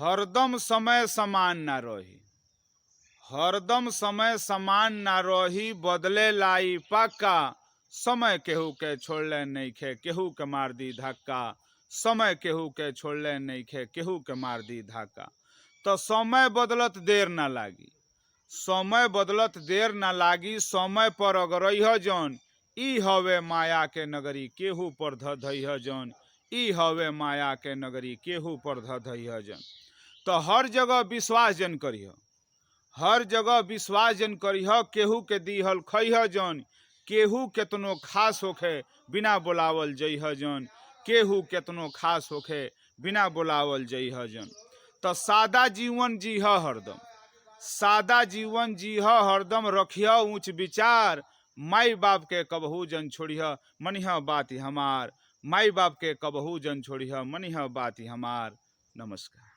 हरदम समय समान ना रही, हरदम समय समान ना रही, बदले लाई पक्का। समय केहू के छोड़ले नहीं खे, केहू के मार दी धक्का। समय केहू के छोड़ले नहीं खे, केहू के मार दी धक्का। तो समय बदलत देर ना लागी, समय बदलत देर ना लागी। समय पर अगरइह जौन, ई हवे माया के नगरी, केहू पर धइह जौन। ई हवे माया के नगरी, केहू पर धइह जौन। तो हर जगह विश्वास जन करिह, हर जगह विश्वास जन करिह। केहू के दीहल खइह जौन, केहू केतनो खास होखे बिना बुलावल जइह जौन। केहू केतनो खास होखे बिना बुलावल जइह जौन। तो सादा जीवन जीह हरदम, सादा जीवन जीह हरदम। रखिह ऊंच विचार, माई बाप के कबहू जन छोड़िह, मनिह बात हमार। माई बाप के कबहू जन छोड़िह, मनिह बात हमार। नमस्कार।